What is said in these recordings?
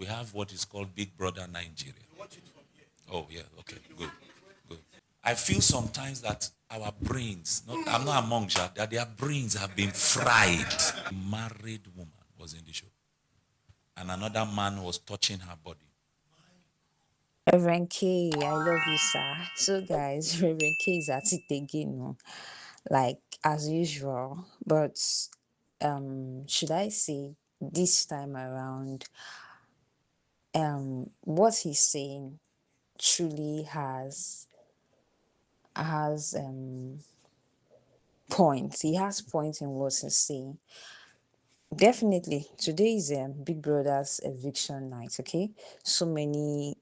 We have what is called Big Brother Nigeria. Oh, yeah, okay, good, good. I feel sometimes that our brains, I'm not among that their brains have been fried. A married woman was in the show, and another man was touching her body. Reverend K, I love you, sir. So, guys, Reverend K is at it again, no? Like as usual. But should I say this time around, what he's saying truly has points. He has points in what he's saying. Definitely, today is Big Brother's eviction night. Okay, so many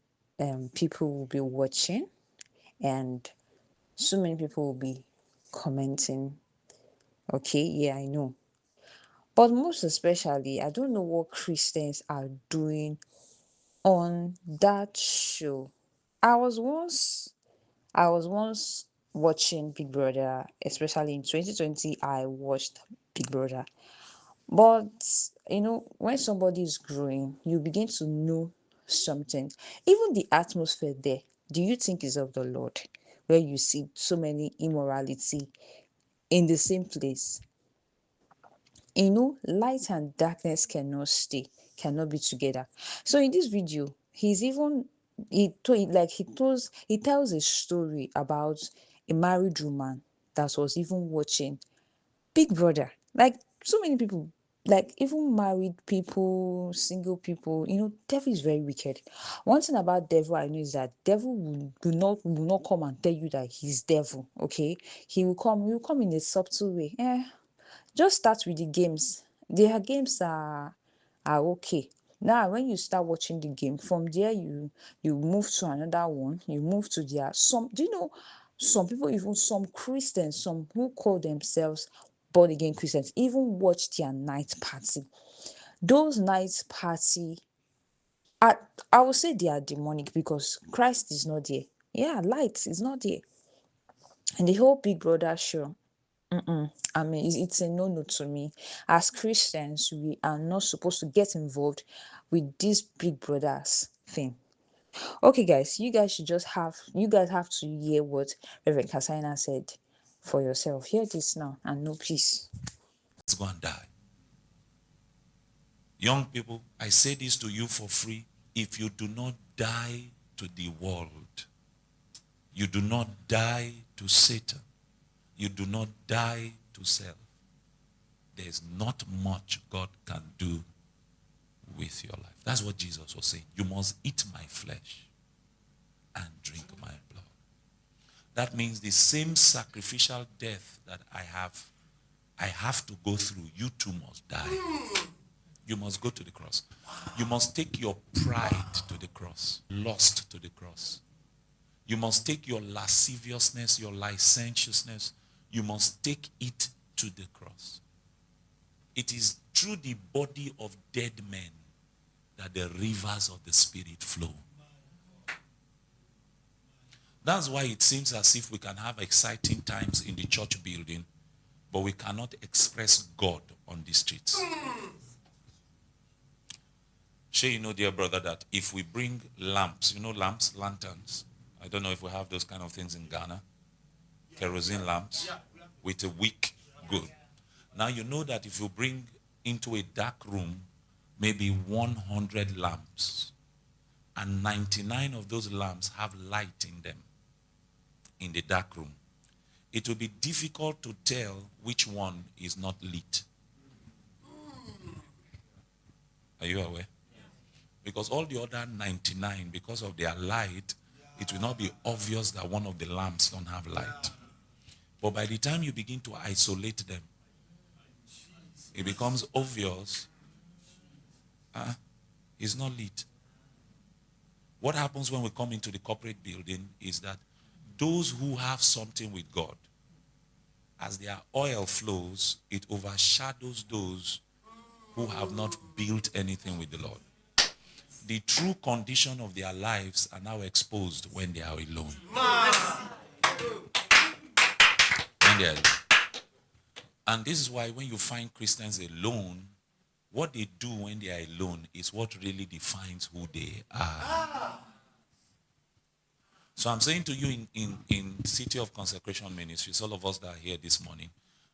people will be watching, and so many people will be commenting. Okay, yeah, I know. But most especially, I don't know what Christians are doing on that show. I was once I was once watching Big Brother, especially in 2020, I watched Big Brother. But when somebody is growing, you begin to know something. Even the atmosphere there, do you think is of the Lord? Where you see so many immorality in the same place. Light and darkness cannot be together. So in this video, he tells a story about a married woman that was even watching Big Brother. Like so many people, like even married people, single people, devil is very wicked. One thing about devil I know is that devil will not come and tell you that he's devil. Okay, he will come in a subtle way. Just start with the games. Their games are okay. Now, when you start watching the game, from there you move to another one. You move to their some. Do you know some people, even some Christians, some who call themselves born again Christians, even watch their night party. Those night party, I I would say they are demonic because Christ is not there. Yeah, light is not there, and the whole Big Brother show. I mean, it's a no-no to me. As Christians, we are not supposed to get involved with this Big Brothers thing. Okay, guys, you guys have to hear what Reverend Kesiena said for yourself. Hear this now and know peace. It's going to die. Young people, I say this to you for free. If you do not die to the world, you do not die to Satan, you do not die to self, there's not much God can do with your life. That's what Jesus was saying. You must eat my flesh and drink my blood. That means the same sacrificial death that I have to go through, you too must die. You must go to the cross. You must take your pride to the cross, lust to the cross. You must take your lasciviousness, your licentiousness, you must take it to the cross. It is through the body of dead men that the rivers of the Spirit flow. That's why it seems as if we can have exciting times in the church building, but we cannot express God on the streets. Sure, you know, dear brother, that if we bring lamps, lamps, lanterns. I don't know if we have those kind of things in Ghana. Kerosene lamps with a wick. Good. Now you know that if you bring into a dark room maybe 100 lamps, and 99 of those lamps have light in them in the dark room, it will be difficult to tell which one is not lit. Are you aware? Because all the other 99, because of their light, it will not be obvious that one of the lamps don't have light. But by the time you begin to isolate them, it becomes obvious it's not lit. What happens when we come into the corporate building is that those who have something with God, as their oil flows, it overshadows those who have not built anything with the Lord. The true condition of their lives are now exposed when they are alone. When they are alone. And this is why when you find Christians alone, What they do when they are alone is what really defines who they are. So I'm saying to you in City of Consecration Ministries, all of us that are here this morning,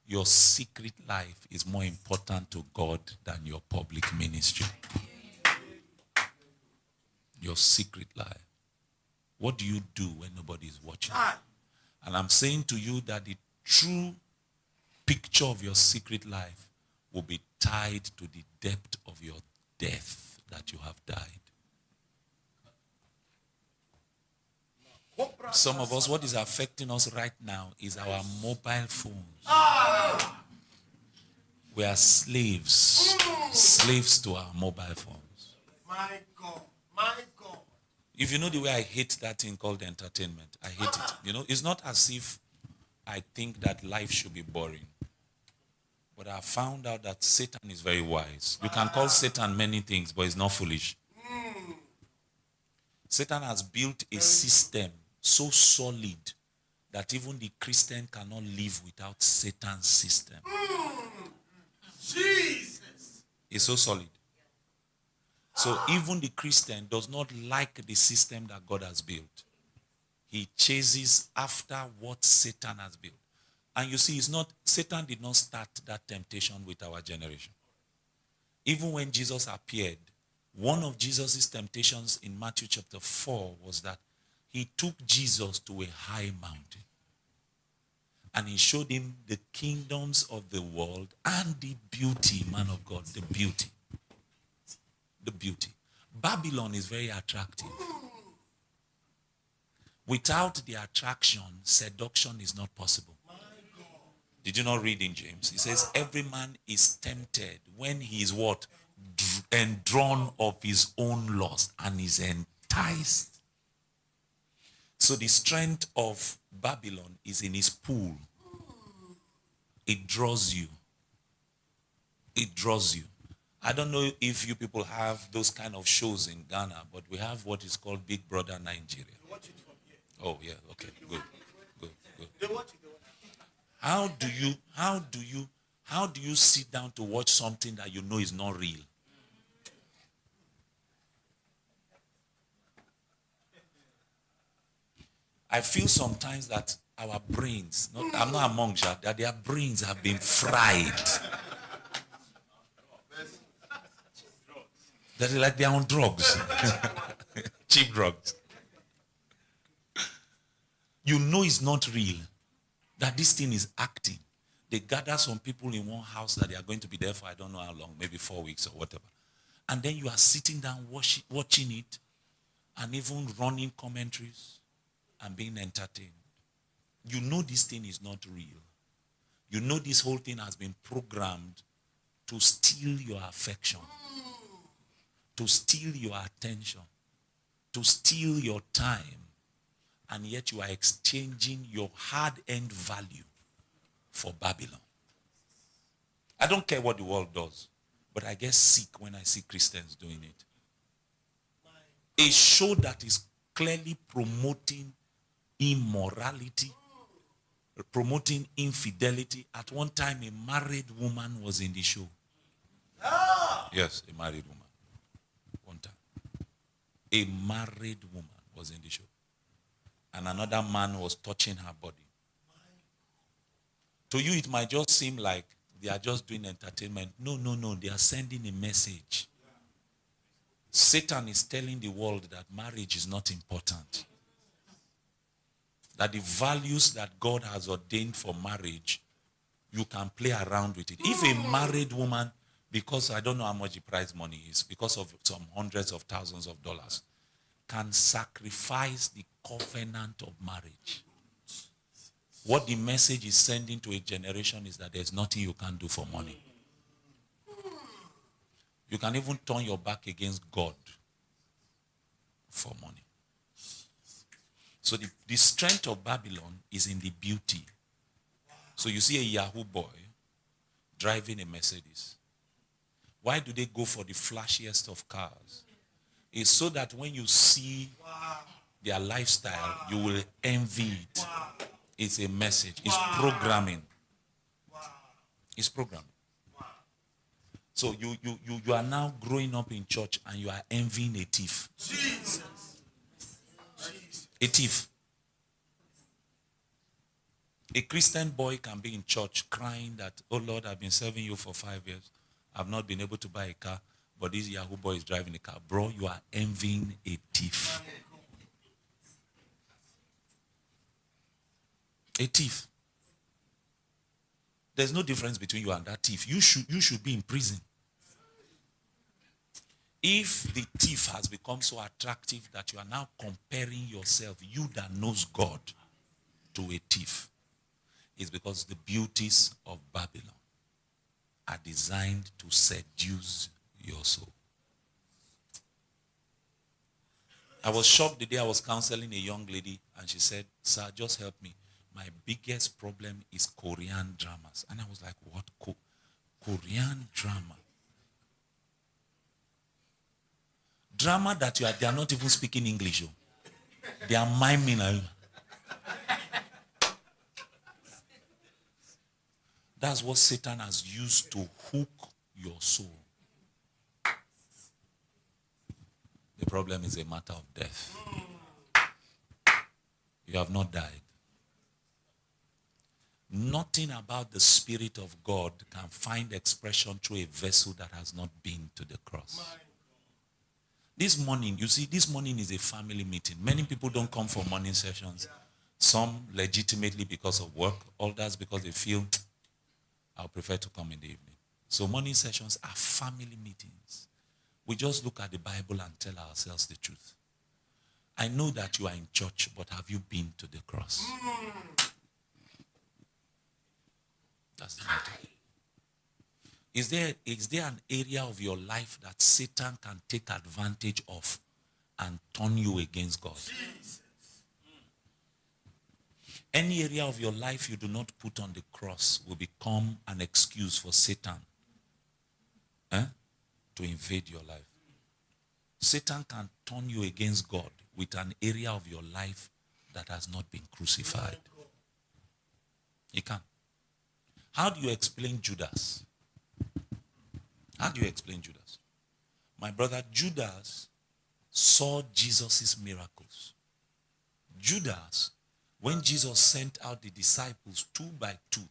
your secret life is more important to God than your public ministry. Your secret life. What do you do when nobody is watching? And I'm saying to you that the true picture of your secret life will be tied to the depth of your death that you have died. Some of us, what is affecting us right now is our mobile phones. We are slaves to our mobile phones. My God, my God. If you know the way I hate that thing called entertainment, I hate it. You know, it's not as if I think that life should be boring. But I found out that Satan is very wise. You can call Satan many things, but he's not foolish. Satan has built a system so solid that even the Christian cannot live without Satan's system. Jesus. It's so solid. So even the Christian does not like the system that God has built. He chases after what Satan has built. And you see, Satan did not start that temptation with our generation. Even when Jesus appeared, one of Jesus' temptations in Matthew chapter 4 was that he took Jesus to a high mountain. And he showed him the kingdoms of the world and the beauty, man of God, the beauty. The beauty. Babylon is very attractive. Without the attraction, seduction is not possible. Did you not read in James? He says, every man is tempted when he is what? And drawn of his own lust and is enticed. So the strength of Babylon is in his pool. It draws you. It draws you. I don't know if you people have those kind of shows in Ghana, but we have what is called Big Brother Nigeria. They watch it from here. Oh yeah, okay, good. They watch it. How do you sit down to watch something that you know is not real? I feel sometimes that our brains, I'm not among that their brains have been fried. That is like they're on drugs. Cheap drugs. You know it's not real. That this thing is acting. They gather some people in one house that they are going to be there for I don't know how long, maybe 4 weeks or whatever. And then you are sitting down watching it and even running commentaries and being entertained. You know this thing is not real. You know this whole thing has been programmed to steal your affection, to steal your attention, to steal your time. And yet you are exchanging your hard-earned value for Babylon. I don't care what the world does, but I get sick when I see Christians doing it. A show that is clearly promoting immorality, promoting infidelity. At one time, a married woman was in the show. Yes, a married woman. One time. A married woman was in the show. And another man was touching her body. To you, it might just seem like they are just doing entertainment. No. They are sending a message. Satan is telling the world that marriage is not important. That the values that God has ordained for marriage, you can play around with it. If a married woman, because I don't know how much the prize money is, because of some hundreds of thousands of dollars, can sacrifice the covenant of marriage. What the message is sending to a generation is that there's nothing you can do for money. You can even turn your back against God for money. So the strength of Babylon is in the beauty. So you see a Yahoo boy driving a Mercedes. Why do they go for the flashiest of cars? It's so that when you see their lifestyle, you will envy it. It's a message. It's programming. It's programming. So you are now growing up in church and you are envying a thief. Jesus. A thief. A Christian boy can be in church crying that, oh Lord, I've been serving you for 5 years. I've not been able to buy a car, but this Yahoo boy is driving a car. Bro, you are envying a thief. A thief. There's no difference between you and that thief. You should be in prison. If the thief has become so attractive that you are now comparing yourself, you that knows God, to a thief, it's because the beauties of Babylon are designed to seduce your soul. I was shocked the day I was counseling a young lady and she said, sir, just help me. My biggest problem is Korean dramas. And I was like, what? Korean drama? Drama that they are not even speaking English. Oh. They are miming. That's what Satan has used to hook your soul. The problem is a matter of death. You have not died. Nothing about the Spirit of God can find expression through a vessel that has not been to the cross. This morning, you see, this morning is a family meeting. Many people don't come for morning sessions. Some legitimately because of work, others because they feel, I'll prefer to come in the evening. So morning sessions are family meetings. We just look at the Bible and tell ourselves the truth. I know that you are in church, but have you been to the cross? That's the matter. Is there an area of your life that Satan can take advantage of and turn you against God? Jesus. Any area of your life you do not put on the cross will become an excuse for Satan to invade your life. Satan can turn you against God with an area of your life that has not been crucified. He can. How do you explain Judas? How do you explain Judas? My brother, Judas saw Jesus' miracles. Judas, when Jesus sent out the disciples 2 by 2,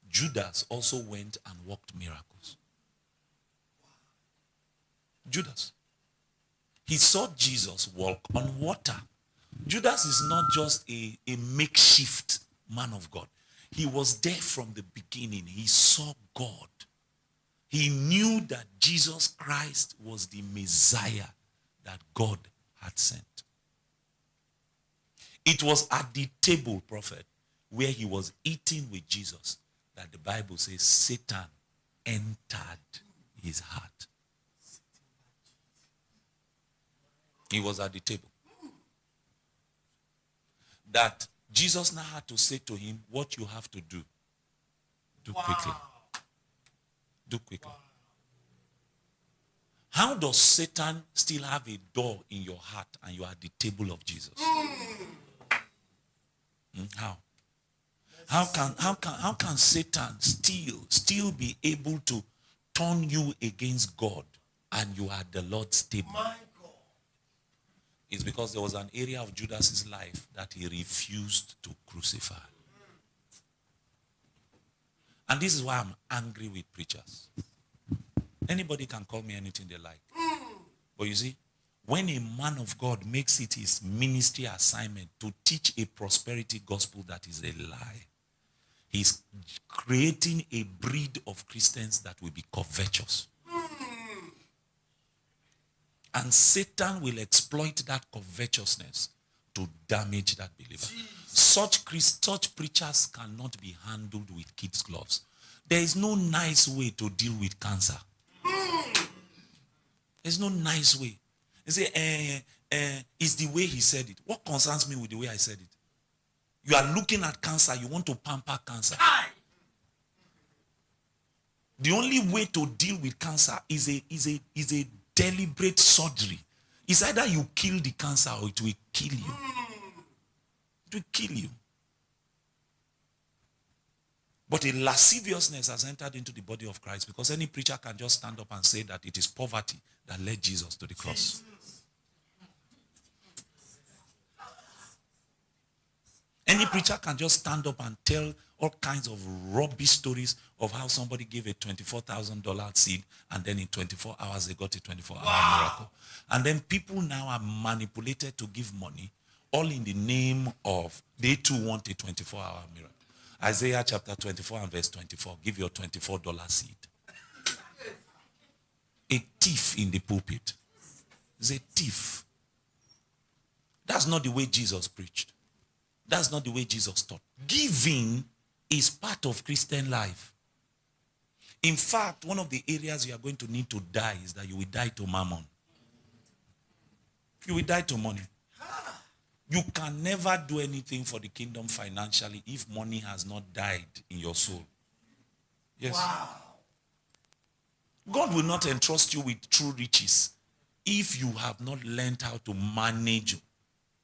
Judas also went and worked miracles. Judas. He saw Jesus walk on water. Judas is not just a makeshift man of God. He was there from the beginning. He saw God. He knew that Jesus Christ was the Messiah that God had sent. It was at the table, prophet, where he was eating with Jesus that the Bible says Satan entered his heart. He was at the table. That Jesus now had to say to him, what you have to do quickly. Do quickly. How does Satan still have a door in your heart and you are at the table of Jesus? How? How can Satan still be able to turn you against God and you are at the Lord's table? My God. It's because there was an area of Judas's life that he refused to crucify. And this is why I'm angry with preachers. Anybody can call me anything they like. But you see, when a man of God makes it his ministry assignment to teach a prosperity gospel that is a lie, he's creating a breed of Christians that will be covetous. And Satan will exploit that covetousness to damage that believer. Such preachers cannot be handled with kids' gloves. There is no nice way to deal with cancer. There's no nice way. You say, it's the way he said it. What concerns me with the way I said it? You are looking at cancer, you want to pamper cancer. The only way to deal with cancer is a deliberate surgery. It's either you kill the cancer or it will kill you. It will kill you. But a lasciviousness has entered into the body of Christ because any preacher can just stand up and say that it is poverty that led Jesus to the cross. Any preacher can just stand up and tell all kinds of rubbish stories of how somebody gave a $24,000 seed and then in 24 hours they got a 24-hour miracle. And then people now are manipulated to give money all in the name of they too want a 24-hour miracle. Isaiah chapter 24 and verse 24, give your $24 seed. A thief in the pulpit is a thief. That's not the way Jesus preached. That's not the way Jesus taught. Giving is part of Christian life. In fact, one of the areas you are going to need to die is that you will die to mammon. You will die to money. You can never do anything for the kingdom financially if money has not died in your soul. Yes. Wow. God will not entrust you with true riches if you have not learned how to manage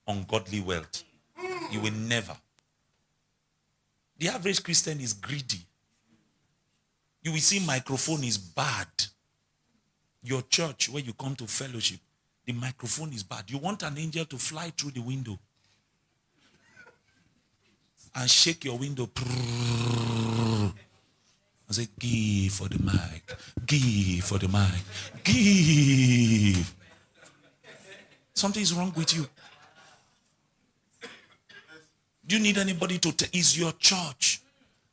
ungodly wealth. You will never. The average Christian is greedy. You will see microphone is bad. Your church, where you come to fellowship, the microphone is bad. You want an angel to fly through the window and shake your window and say, give for the mic, give for the mic, give. Something is wrong with you. Do you need anybody to is your church?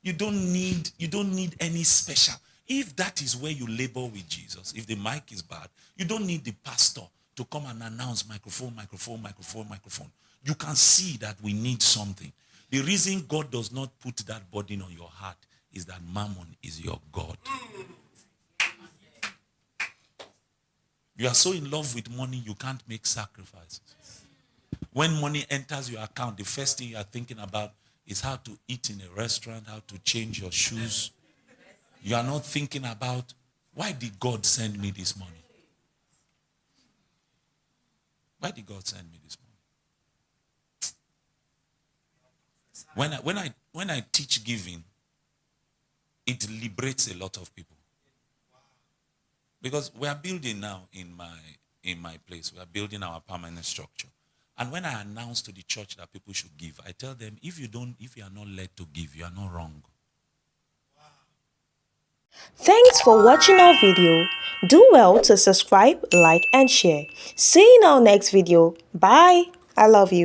You don't need any special. If that is where you labor with Jesus, if the mic is bad, you don't need the pastor to come and announce microphone, microphone, microphone, microphone. You can see that we need something. The reason God does not put that burden on your heart is that mammon is your God. You are so in love with money, you can't make sacrifices. When money enters your account, the first thing you are thinking about is how to eat in a restaurant, how to change your shoes. You are not thinking about, why did God send me this money? Why did God send me this money? When I teach giving, it liberates a lot of people. Because we are building now in my place, we are building our permanent structure. And when I announce to the church that people should give, I tell them, if you are not led to give, you are not wrong. Thanks for watching our video. Do well to subscribe, like, and share. See you in our next video. Bye. I love you.